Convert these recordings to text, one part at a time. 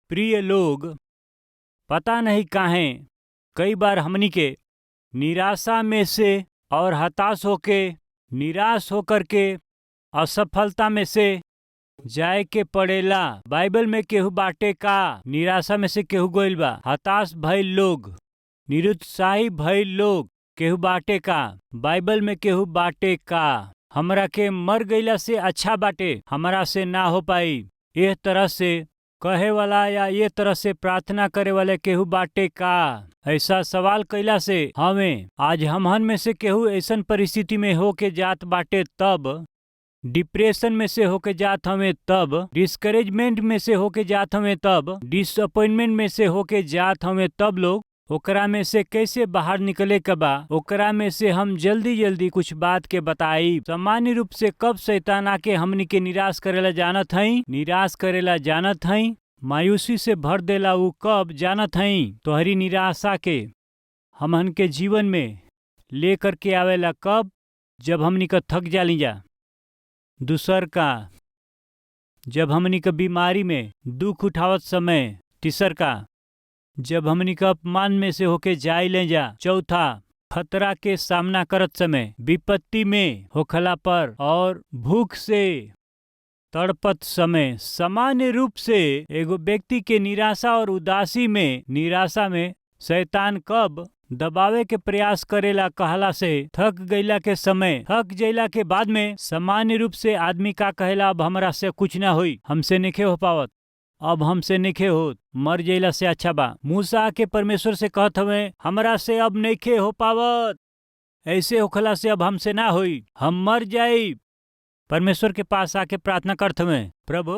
प्रिय लोग, पता नहीं काहे कई बार हमनी के निराशा में से और हताश होके निराश होकर के असफलता में से जाए के पड़ेला। बाइबल में केहू बाटे का निराशा में से केहू गइल बा, हताश भइल लोग, निरुत्साही भइल लोग केहू बाटे का। बाइबल में केहू बाटे का हमरा के मर गईला से अच्छा बाटे, हमरा से ना हो पाई, एह तरह से कहे वाला या ये तरह से प्रार्थना करे वाले केहू बाटे का। ऐसा सवाल कइला से हमें आज हमहन में से केहू ऐसन परिस्थिति में होके जात बाटे, तब डिप्रेशन में से होके जात हमें, तब डिस्करेजमेंट में से होके जात हमें, तब डिसअपॉइंटमेंट में से होके जात हमें, तब लोग ओकरा में से कैसे बाहर निकले के बा, ओकरा में से हम जल्दी जल्दी कुछ बात के बताई। सामान्य रूप से कब शैतान आके हमनी के निराश करेला जानत हई, निराश करेला जानत हई, मायूसी से भर देला उ कब जानत हई। तोहरी निराशा के हमन के जीवन में लेकर के आवेला कब, जब हमनी का थक जाली जा। दूसर का, जब हमनी का बीमारी में दुख उठावत समय। तीसर का, जब हमनी का अपमान में से होके जाए ले जा। चौथा, खतरा के सामना करत समय, विपत्ति में होखला पर और भूख से तड़पत समय। सामान्य रूप से एगो व्यक्ति के निराशा और उदासी में, निराशा में शैतान कब दबावे के प्रयास करेला कहला से थक गईला के समय, थक जइला के बाद में सामान्य रूप से आदमी का कहेला अब हमरा से कुछ ना होई, हमसे नइखे हो पावत, अब हमसे नइखे होत, मर जइला से अच्छा बा। मूसा के परमेश्वर से कहत हवे हमरा से अब नइखे हो पावत, ऐसे होखला से अब हमसे ना होई, हम मर जाई। परमेश्वर के पास आके प्रार्थना करत हवे, प्रभु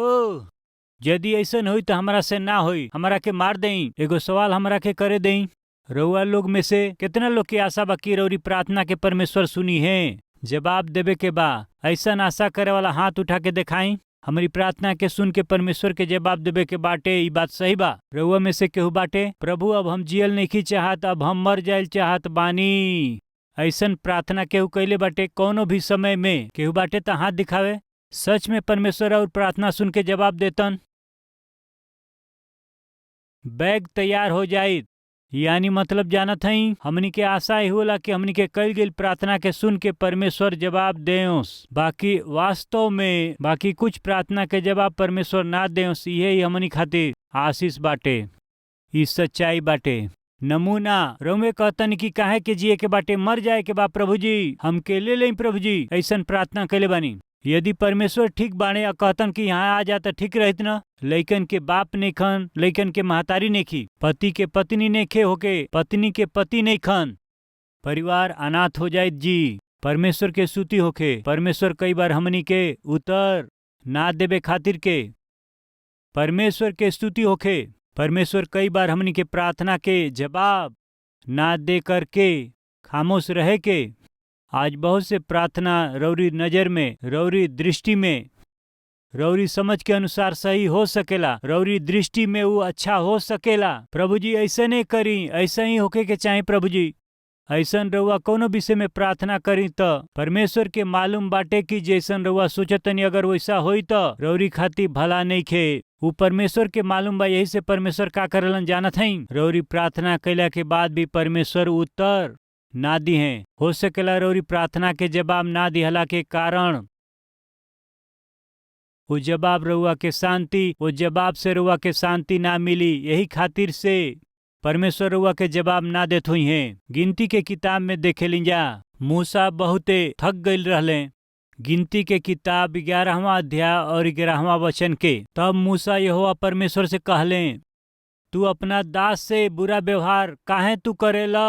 यदि ऐसन होई तो हमरा से ना होई, हमरा के मार देई। एगो सवाल हमरा के करे देई, रउआ लोग में से कितना लोग की आशा बा कि रउरी प्रार्थना के परमेश्वर सुनी है? जवाब देवे के बा ऐसा आशा करे वाला हाथ उठा के दिखाई। हमारी प्रार्थना के सुन के परमेश्वर के जवाब देवे के बाटे, ई बात सही बा। रउआ में से केहू बाटे, प्रभु अब हम जियल नहीं चाहत, अब हम मर जाइल चाहत बानी, ऐसन प्रार्थना केहू कैले बाटे कौनो भी समय में? केहू बाटे तो हाथ दिखावे। सच में परमेश्वर और प्रार्थना सुन के जवाब देतन? बैग तैयार हो जाई, यानी मतलब जानत हई हमनी के आशा ही होला कि हमनी के कईल गईल प्रार्थना के सुन के परमेश्वर जवाब देओस। बाकी वास्तव में बाकी कुछ प्रार्थना के जवाब परमेश्वर ना देओस, यही हमनी खातिर आशीष बाटे, ई सच्चाई बाटे। नमूना रउमे कहतन कि काहे के जिए के बाटे, मर जाए के बा प्रभु जी, हमके ले लें प्रभु जी, ऐसन प्रार्थना कैले बानी। यदि परमेश्वर ठीक बाणे या कहतन कि यहाँ आ जाता ठीक रहित न। लइकन के बाप नहीं खन, लइकन के महतारी नहीं खी, पति के पत्नी नहीं खे होके पत्नी के पति नहीं खन, परिवार अनाथ हो जाए जी। परमेश्वर के स्तुति होके परमेश्वर कई बार हमनी के उत्तर ना देवे खातिर के, परमेश्वर के स्तुति होके परमेश्वर कई बार हमनी के प्रार्थना के जवाब ना दे करके खामोश रहे के। आज बहुत से प्रार्थना रौरी नजर में, रौरी दृष्टि में, रौरी समझ के अनुसार सही हो सकेला, रौरी दृष्टि में वो अच्छा हो सकेला। प्रभु जी ऐसे नहीं करी, ऐसा ही होके के चाहे प्रभु जी, ऐसन रउआ कोनो विषय में प्रार्थना करी तो परमेश्वर के मालूम बाटे कि जैसन रउआ सोचतनी अगर वैसा होई तो रौरी खातिर भला नहीं खे। वो परमेश्वर के मालूम बा, यही से परमेश्वर का करलन जानत हई। रौरी प्रार्थना कैला के बाद भी परमेश्वर उत्तर ना दी है। हो सकेला रौरी प्रार्थना के जवाब ना दिहला के कारण वो जवाब रउआ के शांति, वो जवाब से रउआ के शांति ना मिली, यही खातिर से परमेश्वर रउआ के जवाब ना देत हुई हैं। गिनती के किताब में देखे लीजा मूसा बहुते थक गईल रहले। गिनती के किताब 11वां अध्याय और 11वां वचन के, तब मूसा यहोवा परमेश्वर से कहले, तू अपना दास से बुरा व्यवहार काहे तू करेला,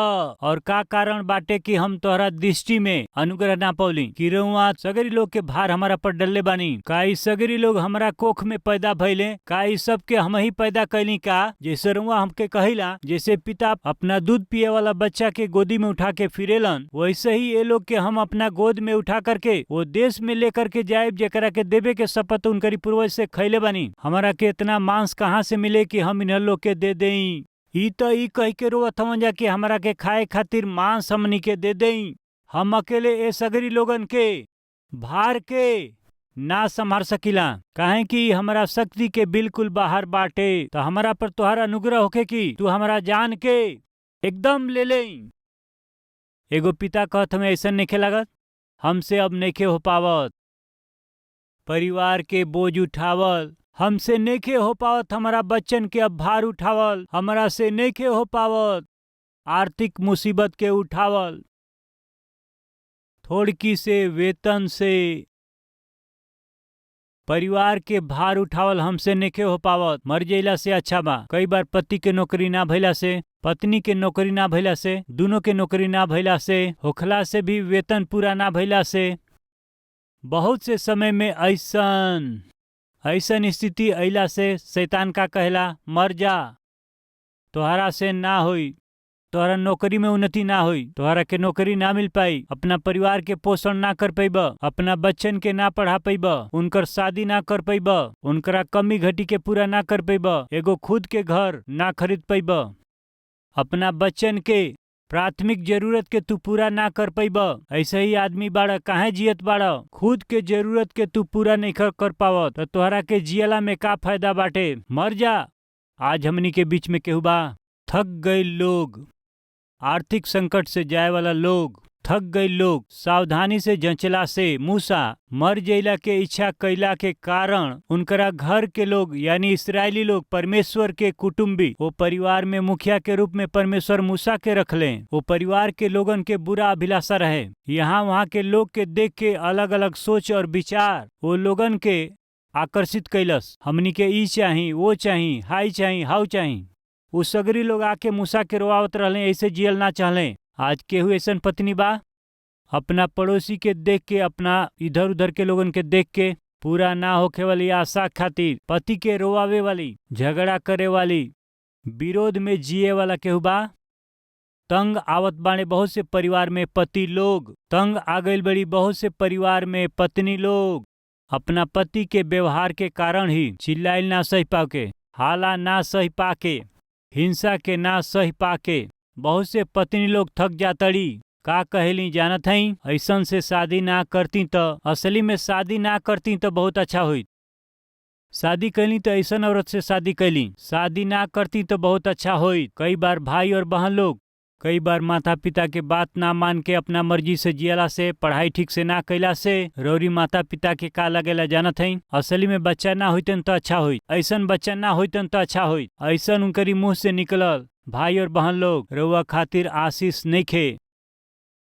और का कारण बाटे कि हम तोहरा दृष्टि में अनुग्रह ना पौली, कि रउआ सगरी लोग के भार हमारा पर डलले बानी। का ई सगरी लोग हमारा कोख में पैदा भइले? का ई सब के हम ही पैदा कैली का? जैसे रउआ हमके कहिला, जैसे पिता अपना दूध पिए वाला बच्चा के गोदी में उठा के फिरेलन, वैसे ही ये लोग के हम अपना गोद में उठा करके वो देश में लेकर के जाए जेकरा के देवे के शपथ उनकरी पूर्वज से खैले बानी। हमारा के इतना मांस कहाँ से मिले कि हम इन लोग के दे देई? ई तो ई कह के रोवत हवन जा कि हमरा के खाए खातिर मांस हमनी के दे देई। हम अकेले ए सगरी लोगन के भार के ना संभाल सकीला, काहे कि हमारा शक्ति के बिल्कुल बाहर बाटे। तो हमारा पर तोहर अनुग्रह होके कि तू हमारा जान के एकदम ले ले। एगो पिता कहत हमें ऐसा नइखे लागत, हमसे अब नइखे हो पावत, परिवार के बोझ उठावल हमसे नइखे हो पावत, हमारा बच्चन के अब भार उठावल हमारा से नइखे हो पावत, आर्थिक मुसीबत के उठावल, थोड़की से वेतन से परिवार के भार उठावल हमसे नइखे हो पावत। मर जइला से अच्छा बा। कई बार पति के नौकरी ना भइला से, पत्नी के नौकरी ना भइला से, दोनों के नौकरी ना भइला से, होखला से भी वेतन पूरा ना भइला से, बहुत से समय में ऐसन स्थिति अइला से शैतान का कहला, मर जा, तोहरा से ना होई, तोहरा नौकरी में उन्नति ना होई, तोहरा के नौकरी ना मिल पाई, अपना परिवार के पोषण ना कर पैब, अपना बच्चन के ना पढ़ा पैब, उनकर शादी ना कर पैब, उनकरा कमी घटी के पूरा ना कर पैब, एगो खुद के घर ना खरीद पैब, अपना बच्चन के प्राथमिक जरूरत के तू पूरा ना कर पैब। ऐसे ही आदमी बाड़ा, काहे जियत बाड़ा, खुद के जरूरत के तू पूरा नहीं कर पावत, तो तोहरा के जियला में का फायदा बाटे, मर जा। आज हमनी के बीच में केहू बा थक गए लोग, आर्थिक संकट से जाए वाला लोग, थक गए लोग, सावधानी से जंचला से मूसा मर जइला के इच्छा कैला के कारण उनकरा घर के लोग यानी इस्राएली लोग परमेश्वर के कुटुंबी वो परिवार में मुखिया के रूप में परमेश्वर मूसा के रखले। वो परिवार के लोगन के बुरा अभिलाषा रहे, यहाँ वहाँ के लोग के देख के अलग अलग सोच और विचार वो लोगन के आकर्षित कैलस। हमनी के ई चाही, वो चाही, हाई चाही, हाउ चाही। वो सगरी लोग आके मूसा के रोआवत रहले, ऐसे जियल ना चाहले। आज केहू ऐसन पत्नी बा अपना पड़ोसी के देख के, अपना इधर उधर के लोगन के देख के पूरा ना होखे वाली आशा खातिर पति के रोआवे वाली, झगड़ा करे वाली, विरोध में जिए वाला केहू बा? तंग आवत बाणे बहुत से परिवार में पति लोग, तंग आ गइल बड़ी बहुत से परिवार में पत्नी लोग, अपना पति के व्यवहार के कारण ही चिल्लाइल ना सही पाके, हाला ना सही पाके, हिंसा के ना सही पाके बहुत से पत्नी लोग थक जातड़ी। का कहेली जानत हई, ऐसन से शादी ना करती तो, असली में शादी ना करती तो बहुत अच्छा हुई। शादी कैली तो ऐसन औरत से शादी कैली, शादी ना करती तो बहुत अच्छा हुई। कई बार भाई और बहन लोग कई बार माता पिता के बात ना मान के अपना मर्जी से जियला से, पढ़ाई ठीक से ना कैला से रौरी माता पिता के का लगेला जानत हई, असली में बच्चा ना होइतन तो अच्छा हुई, ऐसन बच्चा ना होइतन तो अच्छा हुई। ऐसन उनकरी मुंह से निकलल। भाई और बहन लोग रउआ खातिर आशीष नइखे,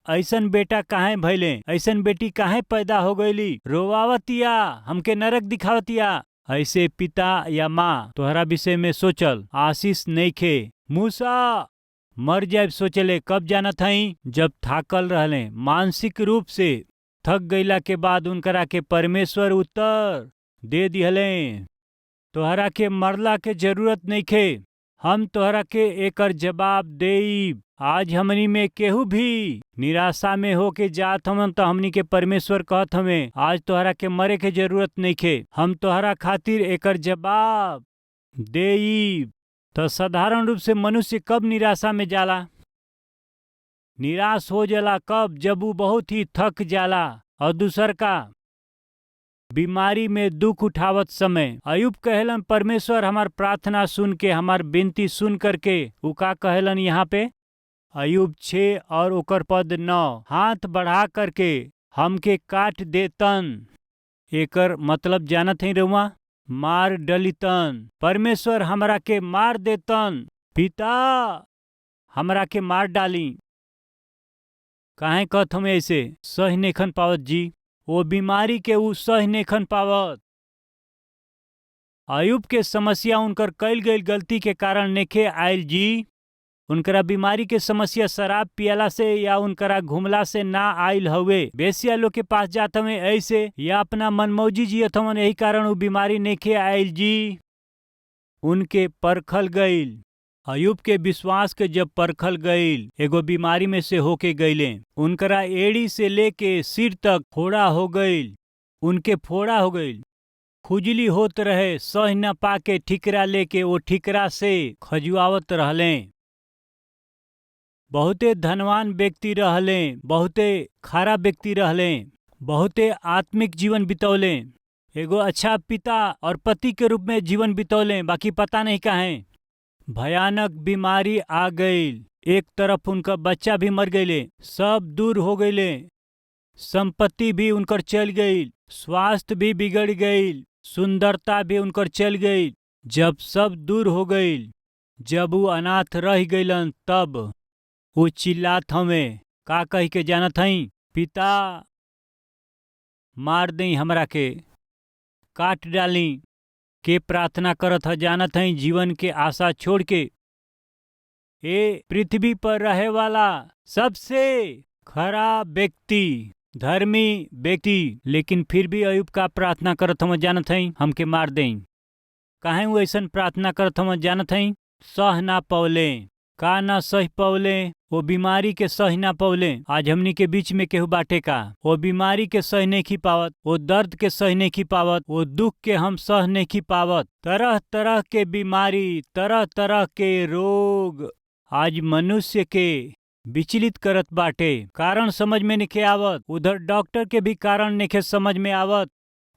ऐसन बेटा काहे भइले, ऐसन बेटी काहे पैदा हो गईली, रोवावतिया, हमके नरक दिखावतिया। ऐसे पिता या माँ तोहरा विषय में सोचल आशीष नइखे। मूसा मर जाए सोचले कब जानत हई, जब थाकल रहले, मानसिक रूप से थक गईला के बाद उनकरा के परमेश्वर उत्तर दे दिहले, तोहरा के मरला के जरूरत नइखे, हम तोहरा के एकर जवाब देब। आज हमनी में केहू भी निराशा में होके जात हमन तो हमनी के परमेश्वर कहत हमें आज तोहरा के मरे के जरूरत नइखे, हम तोहरा खातिर एकर जवाब देब। तो साधारण रूप से मनुष्य कब निराशा में जाला, निराश हो जाला कब, जब वो बहुत ही थक जाला। और दूसर का बीमारी में दुख उठावत समय। अयुब कहलन परमेश्वर हमार प्रार्थना सुन के, हमार विनती सुन करके, उ का कहलन यहाँ पे अयुब 6 और ओकर पद 9, हाथ बढ़ा करके हमके काट देतन। एकर मतलब जानत है रउआ, मार डलितन। परमेश्वर हमरा के मार देतन, पिता हमरा के मार डाली। काहे कहत हमें ऐसे, सही नेखन पावत जी, वो बीमारी के उ सही नेखन पावत। अयुब के समस्या उनकर कैल गई गलती के कारण नेखे आयल जी, उनकरा बीमारी के समस्या शराब पियला से या उनकरा घुमला से ना आयल हवे, बेसिया लोग के पास जात हमें ऐसे या अपना मनमौजी जियत हवन, यही कारण वो बीमारी नेखे आयल जी, उनके परखल गईल। अयुब के विश्वास के जब परखल गईल, एगो बीमारी में से होके गईले, उनकरा एड़ी से लेके सिर तक फोड़ा हो गईल, उनके फोड़ा हो गईल, खुजली होत रहे, सह न पाके ठिकरा लेके वो ठिकरा से खजुआवत रहले। बहुते धनवान व्यक्ति रहले, बहुते खारा व्यक्ति रहले, बहुते आत्मिक जीवन बितौले, एगो अच्छा पिता और पति के रूप में जीवन बितौले, बाकी पता नहीं काहे भयानक बीमारी आ गई। एक तरफ उनका बच्चा भी मर गईले, सब दूर हो गईले, संपत्ति भी उनकर चल गई, स्वास्थ्य भी बिगड़ गई, सुंदरता भी उनकर चल गई। जब सब दूर हो गई, जब वो अनाथ रह गईलन, तब वो चिल्लात हमें का कह के जानत हई, पिता मार दई, हमरा के काट डाली। के प्रार्थना करत ह जानत हई, जीवन के आशा छोड़ के ए पृथ्वी पर रहे वाला सबसे खराब व्यक्ति, धर्मी व्यक्ति, लेकिन फिर भी अयूब का प्रार्थना करत हम जानत हई, हमके मार दें। काहे वो ऐसन प्रार्थना करत हम जानत हई, सह ना पौले, का ना सह पौले, वो बीमारी के सह ना पौले। आज हमनी के बीच में केहू बाटे का वो बीमारी के सह नहीं खी पावत, वो दर्द के सह नहीं खी पावत, वो दुख के हम सह नहीं खी पावत। तरह तरह के बीमारी, तरह तरह के रोग आज मनुष्य के विचलित करत बाटे, कारण समझ में नहीं आवत। उधर डॉक्टर के भी कारण नहीं समझ में आवत,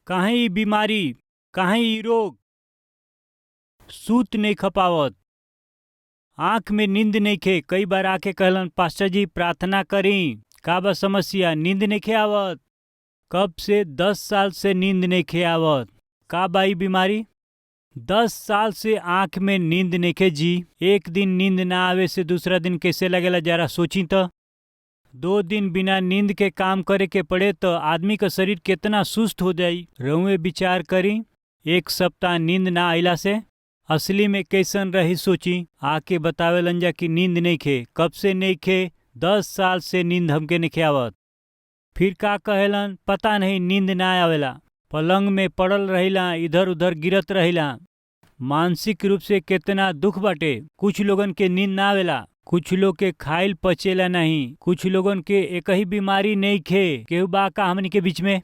काहे ई बीमारी, काहे ई रोग। सूत नहीं खपावत, आंख में नींद नहीं खे। कई बार आके कहलन, पास्टर जी प्रार्थना करी, का बा समस्या, नींद नहीं खे आवत। कब से 10 साल से नींद नहीं खे आवत, का बाई बीमारी। 10 साल से आंख में नींद नहीं खे जी। एक दिन नींद ना आवे से दूसरा दिन कैसे लगेला, जरा सोची तो। 2 दिन बिना नींद के काम करे के पड़े तो आदमी का शरीर कितना सुस्त हो जाई। रहुए विचार करी, 1 सप्ताह नींद ना आइला से असली में कैसन रही सोची। आके बतावे लंजा की नींद नहीं खे, कब से नहीं खे, 10 साल से नींद हमके नहीं आवत। फिर का कहेलन, पता नहीं नींद ना आवेला, पलंग में पड़ल रहिला, इधर उधर गिरत रहिला। मानसिक रूप से कितना दुख बाटे। कुछ लोगन के नींद ना आवेला, कुछ लोग के खाइल पचेला नहीं, कुछ लोगन के एक ही बीमारी नहीं खे। केहू बा का हमनी के बीच में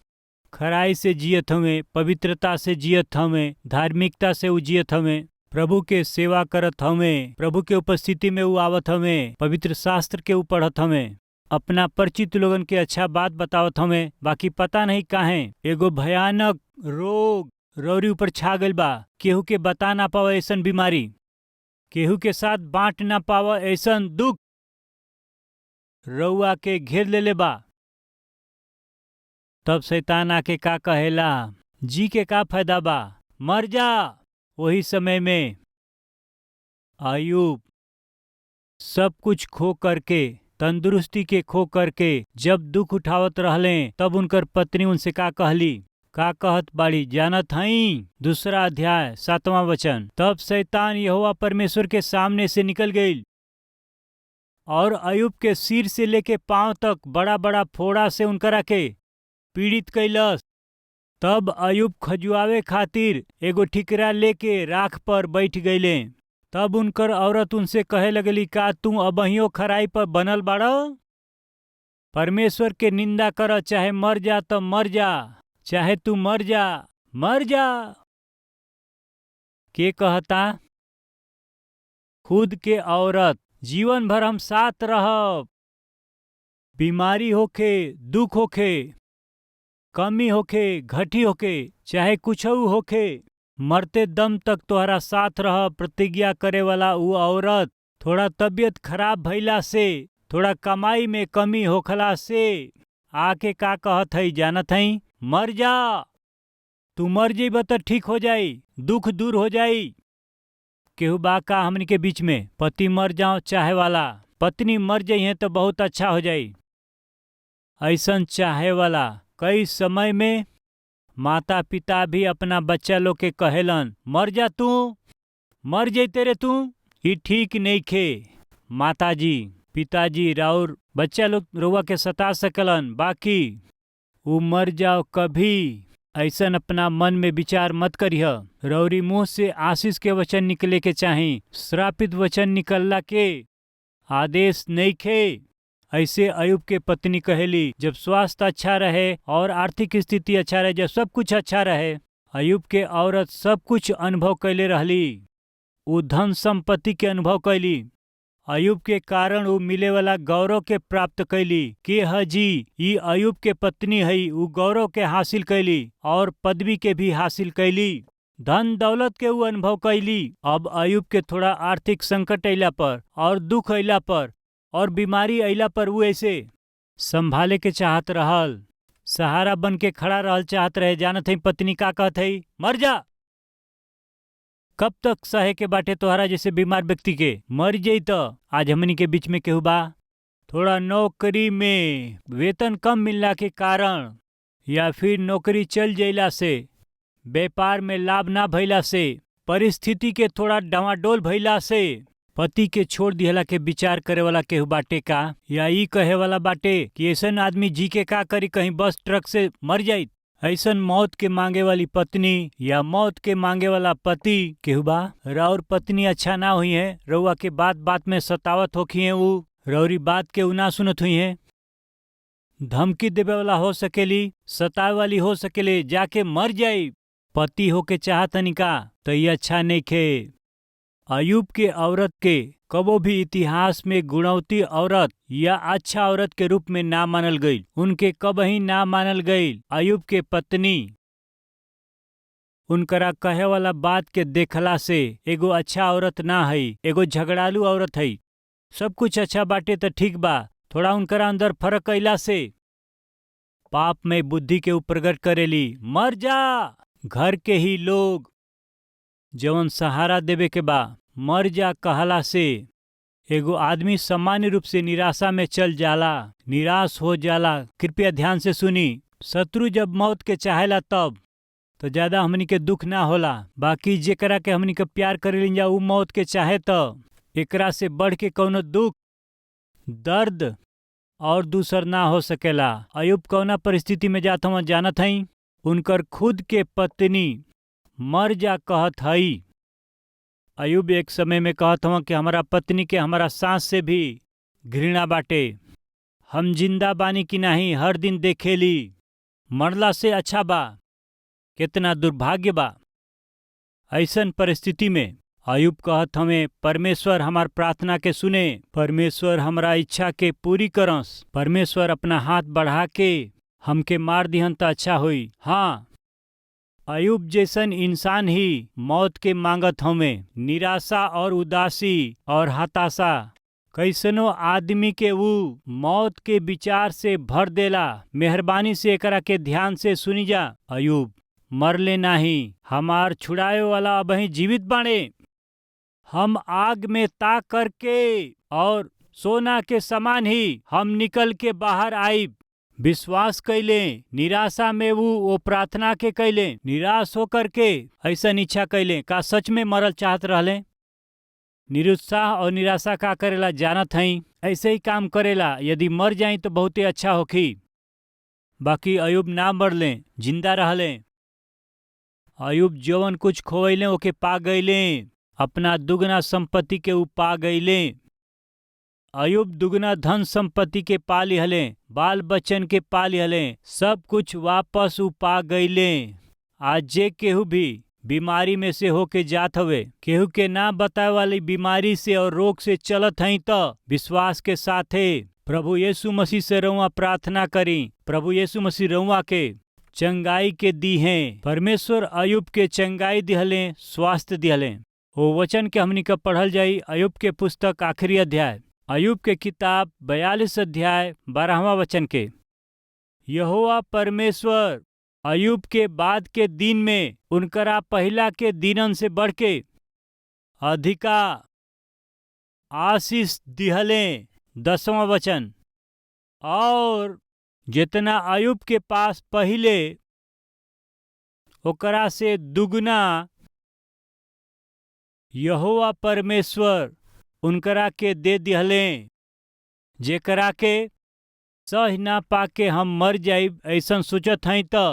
खराई से जियत हमें, पवित्रता से जियत हमें, धार्मिकता से उ जियत हमें, प्रभु के सेवा करत हमें, प्रभु के उपस्थिति में उ आवत हमें, पवित्र शास्त्र के उ पढ़त हमें, अपना परिचित लोगन के अच्छा बात बतावत हमें। बाकी पता नहीं काहे एगो भयानक रोग रौरी ऊपर छा गइल बा। केहू के बता ना पावे ऐसन बीमारी, केहू के साथ बांट ना पावे ऐसन दुख रउआ के घेर लेले बा। तब शैतान आके का कहेला, जी के का फायदा बा, मर जा। वही समय में अयूब सब कुछ खो करके, तंदुरुस्ती के खो करके जब दुख उठावत रहले, तब उनकर पत्नी उनसे का कहली, का कहत बाड़ी जानत हई। 2 अध्याय 7वां वचन। तब शैतान यहोवा परमेश्वर के सामने से निकल गई और अयूब के सिर से लेके पांव तक बड़ा बड़ा फोड़ा से उनकरा के पीड़ित कैलस। तब अयूब खजुआवे खातिर एगो ठिकरा लेके राख पर बैठ गईले। तब उनकर औरत उनसे कहे लगली, का तू अबहियो खराई पर बनल बाड़? परमेश्वर के निंदा कर, चाहे मर जा तो मर जा, चाहे तू मर जा, मर जा। के कहता? खुद के औरत। जीवन भर हम साथ रहब, बीमारी होखे, दुख होखे, कमी होखे, घटी होखे, चाहे कुछ होखे, मरते दम तक तोहरा साथ रह प्रतिज्ञा करे वाला उ औरत थोड़ा तबीयत खराब भइला से, थोड़ा कमाई में कमी होखला से आके का कहत हई जानत हई, मर जा। तू मर जइब तो ठीक हो जाई, दुख दूर हो जाई। केहू बा का हमनी के बीच में पति मर जाओ चाहे वाला, पत्नी मर जाइए तो बहुत अच्छा हो जाई, ऐसन चाहे वाला। कई समय में माता पिता भी अपना बच्चा लोग के कहेलन, मर जा तू, मर जैते रे तू, ये ठीक नहीं खे। माताजी पिताजी राउर बच्चा लोग रउआ के सता सकलन, बाकी वो मर जाओ कभी ऐसन अपना मन में विचार मत करिह। रौरी मुंह से आशीष के वचन निकले के चाही, श्रापित वचन निकलला के आदेश नहीं खे। ऐसे अयूब के पत्नी कहेली, जब स्वास्थ्य अच्छा रहे और आर्थिक स्थिति अच्छा रहे, जब सब कुछ अच्छा रहे, अयूब के औरत सब कुछ अनुभव कैले रहली, उ धन संपत्ति के अनुभव कैली, अयुब के कारण उ मिले वाला गौरव के प्राप्त कैली के हजी ई अयुब के पत्नी हई उ गौरव के हासिल कैली और पदवी के भी हासिल कैली, धन दौलत के उ अनुभव कैली। अब अयुब के थोड़ा आर्थिक संकट अइला पर और दुख अइला पर और बीमारी अइला पर उ ऐसे संभाले के चाहत रहल, सहारा बन के खड़ा रहल चाहत रहे। जानत हई पत्नी का कहत हई, मर जा। कब तक सहे के बाटे तोहरा जैसे बीमार व्यक्ति के? मर जाई तो आज हमनी के बीच में केहू बा? थोड़ा नौकरी में वेतन कम मिलला के कारण या फिर नौकरी चल जइला से, व्यापार में लाभ ना भइला से, परिस्थिति के थोड़ा डावाडोल भइला से पति के छोड़ दिहला के विचार करे वाला केहू बाटे का? या ई कहे वाला बाटे कि ऐसन आदमी जी के का करी, कहीं बस ट्रक से मर जाई? ऐसन मौत के मांगे वाली पत्नी या मौत के मांगे वाला पति केहू बा? राउर पत्नी अच्छा ना हुई है, रउआ के बात बात में सतावत होखी है, उ रउरी बात के उ ना सुनत हुई है, धमकी देवे वाला हो सकेली, सतावे वाली हो सकेले, जाके मर जाई। पति होके चाहतनी का तो ये अच्छा नहीं खे। अयुब के औरत के कबो भी इतिहास में गुणवती औरत या अच्छा औरत के रूप में ना मानल गई, उनके कबही ना मानल गई। अयुब के पत्नी उनकरा कहे वाला बात के देखला से एगो अच्छा औरत ना हई, एगो झगड़ालू औरत हई। सब कुछ अच्छा बाटे तो ठीक बा, थोड़ा उनकरा अंदर फर्क अइला से पाप में बुद्धि के ऊपर प्रकट करेली, मर जा। घर के ही लोग जवन सहारा देवे के बा मर जा कहला से एगो आदमी सामान्य रूप से निराशा में चल जाला, निराश हो जाला। कृपया ध्यान से सुनी, शत्रु जब मौत के चाहेला तब तो ज्यादा हमनी के दुख ना होला, बाकी जेकरा के हमनी के प्यार करेली जा उ मौत के चाहे तो एकरा से बढ़ के कौनो दुख दर्द और दूसर ना हो सकेला। अयुब कौना परिस्थिति में जात हूँ जानत हई? उनकर खुद के पत्नी मर जा कहत हई। अयुब एक समय में कहत हूँ कि हमारा पत्नी के हमारा सांस से भी घृणा बाटे, हम जिंदा बानी कि नहीं हर दिन देखेली, मरला से अच्छा बा। कितना दुर्भाग्य बा। ऐसन परिस्थिति में अयुब कहत हमें परमेश्वर हमार प्रार्थना के सुने, परमेश्वर हमारा इच्छा के पूरी करस, परमेश्वर अपना हाथ बढ़ा के हमके मार दिहन तो अच्छा हुई। हाँ, अयुब जैसन इंसान ही मौत के मांगत हमें, निराशा और उदासी और हताशा कैसनो आदमी के वो मौत के विचार से भर देला। मेहरबानी से एकरा के ध्यान से सुनी जा। अयुब मरले नाही, हमार छुड़ाए वाला अबही जीवित बाणे। हम आग में ताक करके और सोना के समान ही हम निकल के बाहर आईब। विश्वास कैले, निराशा में वो प्रार्थना के कैले, निराश होकर के ऐसा इच्छा कैले। का सच में मरल चाहत रहले? निरुत्साह और निराशा का करेला जानत हई? ऐसे ही काम करेला। यदि मर जाई तो बहुत ही अच्छा होखी। बाकी अयुब ना मरले, जिंदा रहले। अयुब जवन कुछ खोवैले ओके पा गईले, अपना दुगना संपत्ति के उ पा गईले। अयुब दुगना धन संपत्ति के पा लिहले, बाल बच्चन के पा लिहले, सब कुछ वापस उ पा गईले। आज जे केहू भी बीमारी में से होके जात हवे, केहू के ना बताए वाली बीमारी से और रोग से चलत हई तो विश्वास के साथे प्रभु यीशु मसीह से रउआ प्रार्थना करी। प्रभु यीशु मसीह रउआ के चंगाई के दी हैं। परमेश्वर अयुब के चंगाई दिहले, स्वास्थ्य दिहले। वो वचन के हमनी का पढ़ल जाई। अयुब के पुस्तक आखिरी अध्याय, अयुब के किताब 42 अध्याय 12वां वचन के। यहोवा परमेश्वर अयुब के बाद के दिन में उनकरा पहला के दिनन से बढ़ के अधिका आशीष दिहले। 10वां वचन, और जितना अयुब के पास पहले ओकरा से दुगना यहोवा परमेश्वर उनकरा के दे दिहले। जेकरा के सह ना पाके हम मर जाइब ऐसन सोचत हई तो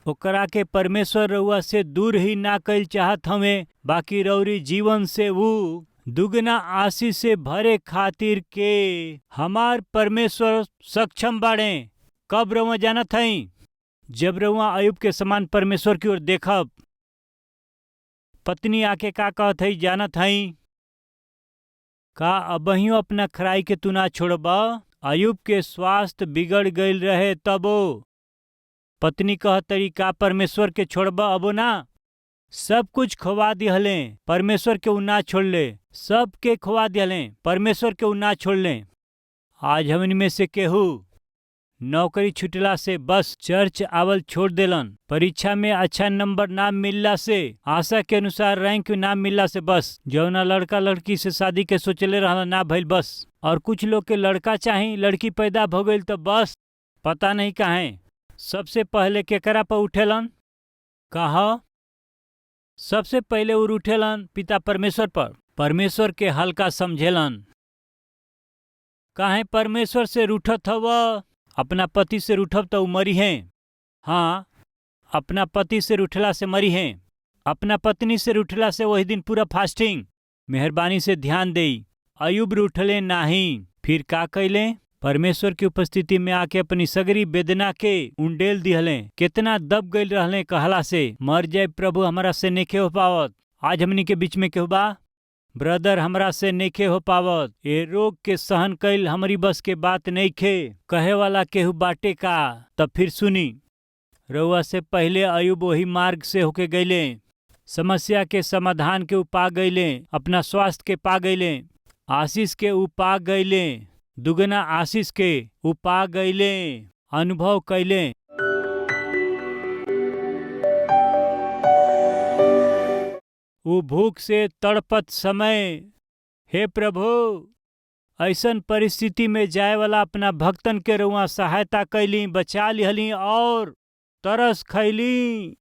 ओकरा के परमेश्वर रउआ से दूर ही ना कइल चाहत हमें, बाकी रउरी जीवन से वो दुगना आशीष से भरे खातिर के हमार परमेश्वर सक्षम बाड़े। कब रउआ जानत हई? जब रउआ अयुब के समान परमेश्वर की ओर देखब। पत्नी आके का कहत हई जानत हई? का अबहियो अपना खराई के तू ना छोड़बा? अयुब के स्वास्थ्य बिगड़ गईल रहे तबो पत्नी कहतरी का परमेश्वर के छोड़बा अबो ना? सब कुछ खोवा दिहले, परमेश्वर के उ ना छोड़ले। सब के खोवा दिहले, परमेश्वर के उ ना छोड़ले। आज हमन में से केहू नौकरी छुटला से बस चर्च आवल छोड़ देलन, परीक्षा में अच्छा नंबर ना मिलला से, आशा के अनुसार रैंक ना मिलला से बस, जौना लड़का लड़की से शादी के सोचले रहला ना भइल बस, और कुछ लोग के लड़का चाही लड़की पैदा हो गईल तो बस पता नहीं काहे सबसे पहले केकरा पर उठेलन? कहा सबसे पहले उर उठेलन पिता परमेश्वर पर। परमेश्वर के हल्का समझेलन। काहे परमेश्वर से रूठत हव? अपना पति से रूठब तो मरी हैं। हाँ, अपना पति से रूठला से मरी हैं। अपना पत्नी से रूठला से वही दिन पूरा फास्टिंग। मेहरबानी से ध्यान देई। अयुब रूठले नाही, फिर का कैले? परमेश्वर की उपस्थिति में आके अपनी सगरी वेदना के उंडेल दिहले। कितना दब गईल रहले कहला से, मर जाए प्रभु हमरा से नेखे हो पावत। आज हमनी के बीच में केहू बा? ब्रदर हमरा से नेखे हो पावत, ये रोग के सहन कैल हमारी बस के बात नहीं खे, कहे वाला केहू बाटे का? तब फिर सुनी, रउआ से पहले अयुब वही मार्ग से होके गईले, समस्या के समाधान के उपा गईले, अपना स्वास्थ्य के पा गईले, आशीष के उपा गईले, दुगना आशीष के उपा गईले, अनुभव कैले। वो भूख से तड़पत समय, हे प्रभु, ऐसन परिस्थिति में जाए वाला अपना भक्तन के रउआ सहायता कैली, बचा लिहली और तरस खैली।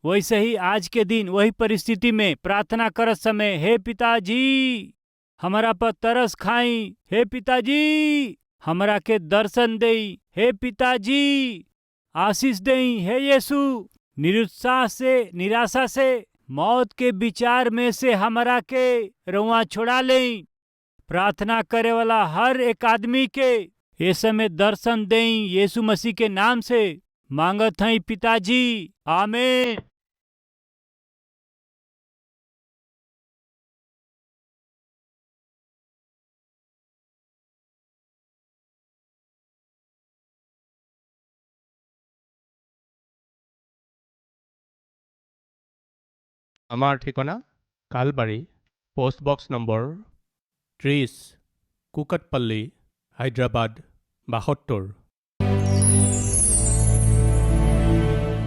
वैसे ही आज के दिन वही परिस्थिति में प्रार्थना करत समय, हे पिताजी हमारा पर तरस खाई, हे पिताजी हमरा के दर्शन देई, हे पिताजी आशीष देई, हे यीशु निरुत्साह से, निराशा से, मौत के विचार में से हमरा के रउआ छोड़ा ले। प्रार्थना करे वाला हर एक आदमी के ये समय दर्शन देई, यीशु मसीह के नाम से मांगत हई पिताजी, आमीन। আমাৰ ঠিকনা কালবাৰী, পোষ্ট বক্স নম্বৰ 30, কুকটপল্লী, হায়দৰাবাদ 72।